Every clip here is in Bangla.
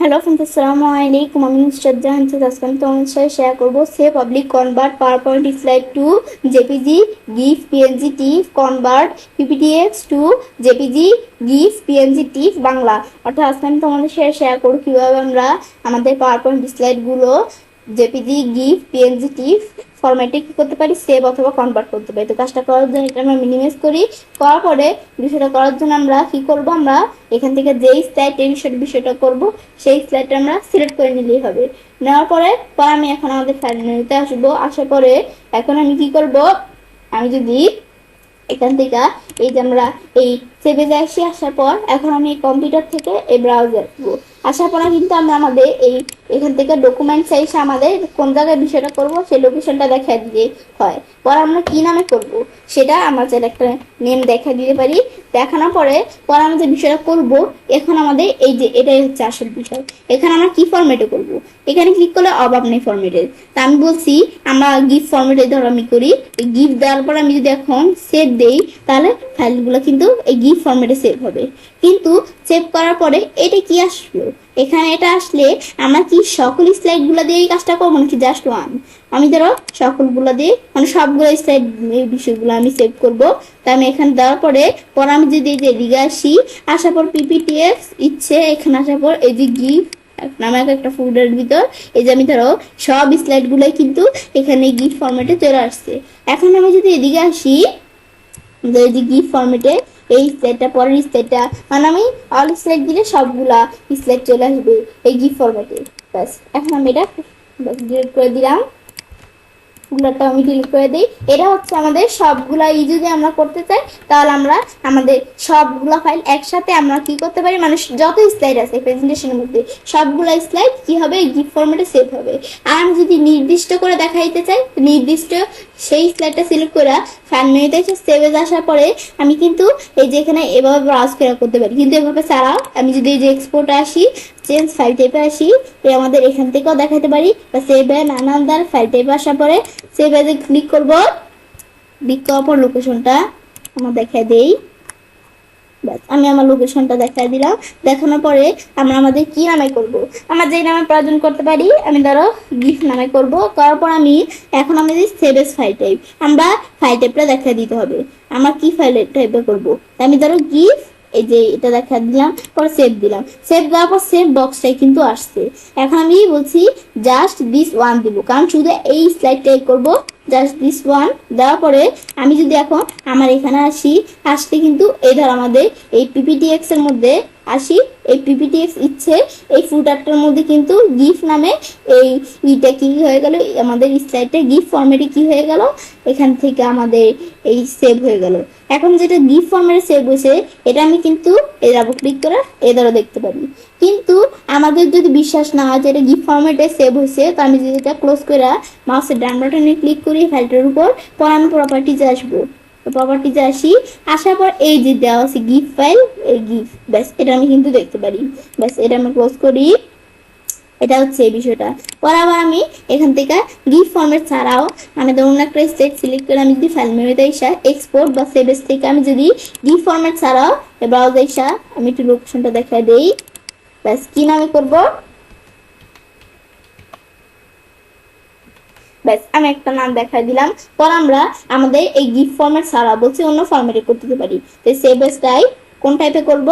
হ্যালো ফ্রেন্ডস, আসসালামু আলাইকুম। আমি নুসরাত জাহান। আজকে আমি তোমাদের সাথে শেয়ার করবো সে public convert PowerPoint slide to JPG GIF PNG TIFF convert PPTX to JPG GIF PNG TIFF Bangla. অর্থাৎ আজকে আমি তোমাদের সাথে শেয়ার করবো কীভাবে আমরা আমাদের PowerPoint স্লাইডগুলো JPG GIF PNG TIFF ফরম্যাটে কি করতে পারি, সেভ অথবা কনভার্ট করতে পারি। তো কাজটা করার জন্য এটা আমরা মিনিমাইজ করি। করার পরে বিষয়টা করার জন্য আমরা কি করব, আমরা এখান থেকে যেই স্লাইড এই বিষয়টা করব সেই স্লাইডটা আমরা সিলেক্ট করে নিলেই হবে। নেওয়ার পরে আমি এখন আমাদের ফাইল মেনুতে আসবো। আসার পরে এখন আমি কি করব, আমি যদি এখান থেকে এই যে আমরা এই সেভে আসি, আসার পর এখন আমি কম্পিউটার থেকে এই ব্রাউজার আসার পরে কিন্তু আমরা আমাদের এই এখান থেকে ডকুমেন্ট সাইজ আমাদের কোন জায়গায় বিষয়টা করব সেই লোকেশনটা দেখা দিয়ে হয়। পর আমরা কি নামে করব সেটা আমরা চাইলে একটা নেম দেখা দিতে পারি। দেখানোর পরে আমরা যে বিষয়টা করব, এখন আমাদের এই যে এটাই হচ্ছে আসল বিষয়। এখানে আমরা কি ফরম্যাটে করব, এখানে ক্লিক করলে অভাব নেই ফরম্যাটের। তা আমি বলছি আমরা গিফট ফরম্যাটে ধরো আমি করি। গিফট দেওয়ার পর আমি যদি এখন সেভ দেই তাহলে ফাইলগুলো কিন্তু এই গিফট ফরম্যাটে সেভ হবে। কিন্তু সেভ করার পরে এটা কি আসলো, এখানে এটা আসলে আমরা কি সকল স্লাইডগুলো দিয়ে এই কাজটা করবো নাকি জাস্ট ওয়ান? আমি ধরো সকলগুলো দিয়ে মানে সবগুলো স্লাইড এই বিষয়গুলো আমি সেভ করব। তা আমি এখানে দেওয়ার পরে আমি যদি এই যে এদিকে আসি, আসার পর পিপিটিএক্স ইচ্ছে এখানে আসার পর এই যে গিফট নামক একটা ফোল্ডার ভিতর এই যে আমি ধরো সব স্লাইডগুলোই কিন্তু এখানে গিফট ফরম্যাটে চলে আসছে। এখন আমি যদি এদিকে আসি, এই যে গিফট ফরম্যাটে এই স্লাইডটা পরের স্লাইডটা মানে আমি অল স্লাইড দিলে সবগুলা স্লাইড চলে আসবে এই গিফট ফরম্যাটে। ব্যাস এখন আমি এটা ডিলিট করে দিলাম, গুলাটা আমি ডিলিট করে দিই। এটা হচ্ছে আমাদের সবগুলা যদি আমরা করতে চাই তাহলে আমরা আমাদের সবগুলা ফাইল একসাথে আমরা কি করতে পারি, মানে যত স্লাইড আছে প্রেজেন্টেশনের মধ্যে সবগুলা স্লাইড কি হবে গিফট ফরম্যাটে সেভ হবে। আর আমি যদি নির্দিষ্ট করে দেখাইতে চাই নির্দিষ্ট সেই স্লাইডটা সিলেক্ট করে ফাইল মেনুতে এসে সেভে আসার পরে আমি কিন্তু এই যে এখানে এভাবে ব্রাউজ করে করতে পারি। কিন্তু এভাবে ছাড়াও আমি যদি এই যে এক্সপোর্টে আসি, চেঞ্জ ফাইল টাইপে আসি, আমাদের এখান থেকেও দেখাতে পারি বা সেভ নানান ফাইল টাইপে আসার পরে সেভ এজে ক্লিক করব। ক্লিক করার পর লোকেশনটা আমরা দেখাই দেই। ব্যাস আমি আমার লোকেশনটা দেখাই দিলাম। দেখানোর পরে আমরা আমাদের কি নামে করব, আমরা যে নামে প্রয়োজন করতে পারি। আমি ধরো গিফট নামে করব। করার পর আমি এখন আমাদের সেভ এস ফাইল টাইপ, আমরা ফাইল টাইপটা দেখাই দিতে হবে আমরা কি ফাইল টাইপে করব। আমি ধরো গিফট এই যে এটা দেখা দিলাম, পর সেভ দিলাম। সেভ দেওয়ার পর সেভ বক্সটাই কিন্তু আসছে। এখন আমি বলছি জাস্ট দিস ওয়ান দিব, কারণ শুধু এই স্লাইডটাই করব। জাস্ট দিস ওয়ান দেওয়ার পরে আমি যদি এখন আমার এখানে আসি, আসতে কিন্তু এই ধর আমাদের এই পিপিটিএক্স এর মধ্যে আসি, এই পিপিটিএক্স ইচ্ছে এই ফুটারটার মধ্যে কিন্তু গিফট নামে এই ইটা কি হয়ে গেল, আমাদের স্লাইডটা গিফট ফরম্যাটে কি হয়ে গেল, এখান থেকে আমাদের এই সেভ হয়ে গেল। এখন যেটা গিফট ফরম্যাটে সেভ হয়েছে এটা আমি কিন্তু এই ডাবল ক্লিক করে এই দ্বারা দেখতে পারি। কিন্তু আমাদের যদি বিশ্বাস না হয় যে এটা গিফট ফরম্যাটে সেভ হয়েছে, তো আমি যদি এটা ক্লোজ করে মাউসের ডান বাটনে ক্লিক করি ফাইলটার উপর, পর আমি প্রপার্টিজে আসবো। প্রপার্টিজে আসি, আসার পর এই যে দেওয়া আছে গিফট ফাইল, এই গিফট, ব্যাস এটা আমি কিন্তু দেখতে পারি। ব্যাস এটা আমি ক্লোজ করি। এটা হচ্ছে এই বিষয়টা। পর আবার আমি এখান থেকে গিফট ফরম্যাট ছাড়াও আমি ধরুন একটা স্টেট সিলেক্ট করে আমি যদি ফাইল মেনুতে এসে এক্সপোর্ট বা সেভেস থেকে আমি যদি গিফট ফরম্যাট ছাড়াও ব্রাউজারে এসে আমি একটু লোকেশনটা দেখাই দেই। ব্যাস কি নামে করব, ব্যাস আমি একটা নাম দেখাই দিলাম। পর আমরা আমাদের এই গিফট ফরম্যাট ছাড়া বলছি অন্য ফরম্যাটে করতে পারি। তো সেভেস টাইপ কোন টাইপে করব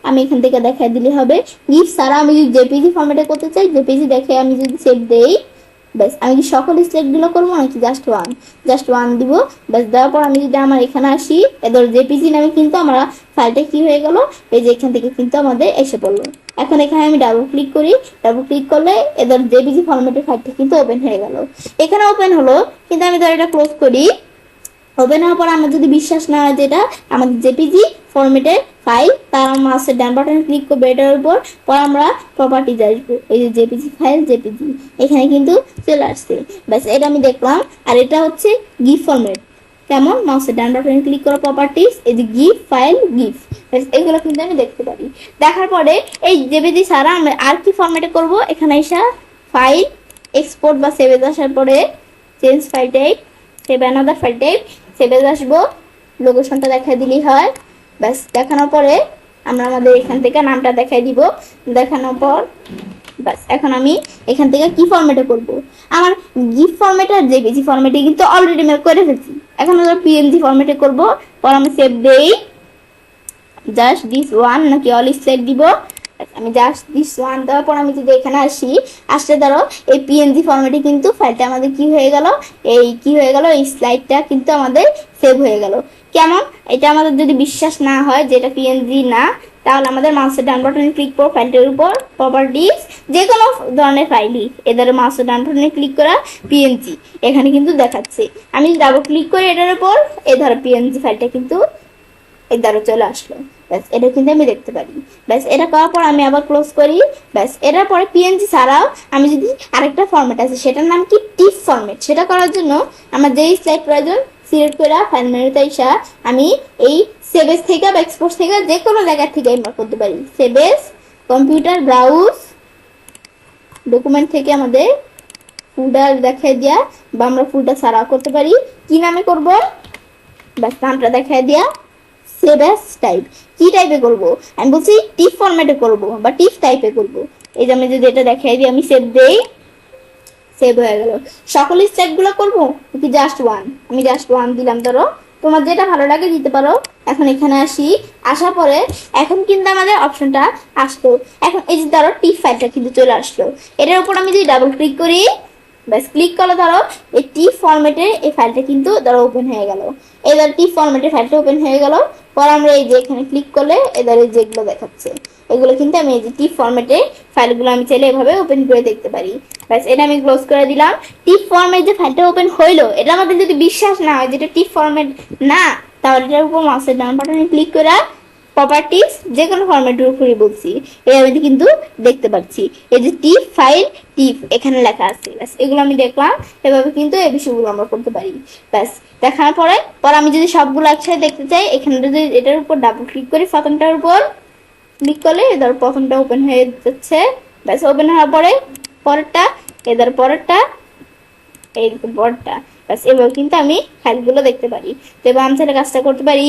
আমি এখান থেকে দেখাই দিলে হবে। গিফট ছাড়া আমি যদি জেপিজি ফরম্যাটে করতে চাই, জেপিজি দেখে আমি যদি সেভ দেই, ব্যাস আমি কি সকল স্লাইডগুলো করবো নাকি জাস্ট ওয়ান? জাস্ট ওয়ান দিব। ব্যাস দেওয়ার পর আমি যদি আমার এখানে আসি, এদের জেপিজি নামে কিন্তু আমরা ফাইলটা কি হয়ে গেল, এই যে এখান থেকে কিন্তু আমাদের এসে পড়লো। এখন এখানে আমি ডাবল ক্লিক করি, ডাবল ক্লিক করলে এদের জেপিজি ফরম্যাটের ফাইলটা কিন্তু ওপেন হয়ে গেল। এখানে ওপেন হলো, কিন্তু আমি ধর এটা ক্লোজ করি। ওপেন হওয়ার পর আমার যদি বিশ্বাস না হয় যেটা আমাদের জেপিজি ফরম্যাটের ফাইল, তার মাউসের ডান বাটনে ক্লিক করবো এটার উপর। পর আমরা প্রপার্টিজ আসবো, এই যে জেপিজি ফাইল জেপিজি এখানে কিন্তু চলে আসছে। ব্যাস এটা আমি দেখলাম। আর এটা হচ্ছে গিফট ফরম্যাট। কেমন, মাউসের ডান বাটনে ক্লিক করো প্রপার্টিজ, এই যে গিফট ফাইল গিফট, এগুলো কিন্তু আমি দেখতে পারি। দেখার পরে এই জেপিজি ছাড়া আমরা আর কি ফরম্যাটে করব, এখানে এসে ফাইল এক্সপোর্ট বা সেভে আসার পরে change file type, save another file type, সেভে আসবো, লোকেশনটা দেখা দিলেই হয়। ব্যাস দেখানোর পরে আমরা আমাদের এখান থেকে নামটা দেখাই দিব। দেখানোর পর বাস এখন আমি এখান থেকে কি ফরম্যাটে করব, আমার গিফ ফরম্যাট আর জেপিজি ফরম্যাটে কিন্তু অলরেডি আমি করে ফেলছি। এখন আমরা পিএনজি ফরম্যাটে করব। পর আমি সেভ দেই, জাস্ট দিস ওয়ান নাকি অল স্লাইড দিব। আমি জাস্ট দিস ওয়ান দেওয়ার পর আমি যদি এখানে আসতে ধরো এই পিএনজি ফরম্যাটে কিন্তু ফাইলটা আমাদের কি হয়ে গেল, এই স্লাইডটা কিন্তু আমাদের সেভ হয়ে গেল। কেমন, এটা আমাদের যদি বিশ্বাস না হয় যে এটা পিএনজি না, তাহলে আমাদের মাউসের ডান বাটনে ক্লিক করো, ফাইলটার উপর প্রপার্টিজ, যে কোনো ধরনের ফাইলই এদের মাউসের ডান বাটনে ক্লিক করা পিএনজি এখানে কিন্তু দেখাচ্ছে। আমি ডাবল ক্লিক করি এটার উপর, এই ধরো পিএনজি ফাইলটা কিন্তু এই দ্বারা চলে আসলো। ব্যাস এটা কিন্তু আমি দেখতে পারি। ব্যাস এটা করার পর আমি আবার ক্লোজ করি। ব্যাস এটার পরে পিএনজি ছাড়াও আমি যদি আরেকটা ফরম্যাট আছে সেটার নাম কি টিফ ফরম্যাট, সেটা করার জন্য আমার যেই স্লাইড প্রয়োজন সিলেক্ট করে ফাইল মেনুতে এসে আমি এই সেভেজ থেকে বা এক্সপোর্ট থেকে যে কোনো জায়গা থেকে ইম্পোর্ট করতে পারি। সেভেজ, কম্পিউটার, ব্রাউজ, ডকুমেন্ট থেকে আমাদের ফুলটা দেখাই দেওয়া বা আমরা ফুলটা ছাড়াও করতে পারি। কি নামে করব, ব্যাস নামটা দেখাই দেওয়া। সেভ অ্যাজ টাইপ, কি টাইপে করব, আমি বলছি টিফ ফরম্যাটে করব বা টিফ টাইপে করব। এই যে আমি যদি এটা দেখাই দিই, আমি সেভ দেই, সেভ হয়ে গেল। সকল স্টেপগুলো করব কি জাস্ট ওয়ান, আমি জাস্ট ওয়ান দিলাম। ধরো তোমার যেটা ভালো লাগে দিতে পারো। এখন এখানে আসার পরে এখন কিন্তু আমাদের অপশনটা আসলো। এখন এই যে ধরো টিফ ফাইলটা কিন্তু চলে আসলো। এটার উপর আমি যদি ডাবল ক্লিক করি, ব্যাস ক্লিক করলে ধরো এই টিফ ফরম্যাটে এই ফাইলটা কিন্তু ধরো ওপেন হয়ে গেল। এবার টিফ ফরম্যাটে ফাইলটা ওপেন হয়ে গেল। পর আমরা এই যে এখানে ক্লিক করলে এদের যেগুলো দেখাচ্ছে এগুলো কিন্তু আমি এই যে টিফ ফরম্যাটে ফাইলগুলো আমি চাইলে এভাবে ওপেন করে দেখতে পারি। ব্যাস এটা আমি ক্লোজ করে দিলাম। টিফ ফরম্যাট যে ফাইলটা ওপেন হইলো, এটা আমাদের যদি বিশ্বাস না হয় যেটা টিফ ফরম্যাট না, তাহলে এটার উপর মাউসের ডান বাটনে ক্লিক করে প্রপার্টিজ, যে কোনো ফরম্যাটের উপরই বলছি, এই আমি কিন্তু দেখতে পাচ্ছি এই যে টিফ ফাইল টিফ এখানে লেখা আছে। ব্যাস এগুলো আমি দেখলাম, এভাবে কিন্তু এই বিষয়গুলো আমরা করতে পারি। ব্যাস দেখানোর পরে আমি যদি সবগুলো একসাথে দেখতে চাই, এখানে যদি এটার উপর ডাবল ক্লিক করি, প্রথমটার উপর ক্লিক করলে এদের প্রথমটা ওপেন হয়ে যাচ্ছে। ব্যাস ওপেন হওয়ার পরে পরেরটা, এদের পরেরটা, এই পরেরটা, ব্যাস এভাবে কিন্তু আমি ফাইলগুলো দেখতে পারি। তো এবার আমি তাহলে কাজটা করতে পারি।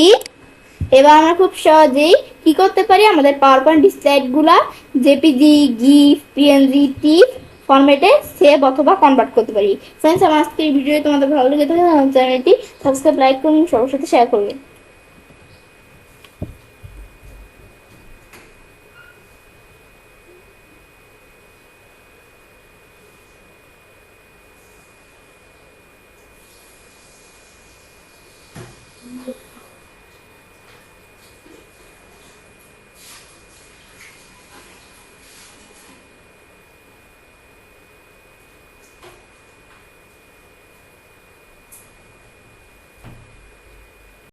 এবার আমরা খুব সহজেই কি করতে পারি, আমাদের পাওয়ার পয়েন্ট স্লাইডগুলা জেপিজি, গিফ, পিএনজি, টিফ ফরম্যাটে সেভ অথবা কনভার্ট করতে পারি। ফ্রেন্ডস, আমার আজকের ভিডিও তোমাদের ভালো লেগে থাকে চ্যানেলটি সাবস্ক্রাইব, লাইক করুন, সবার সাথে শেয়ার করবেন।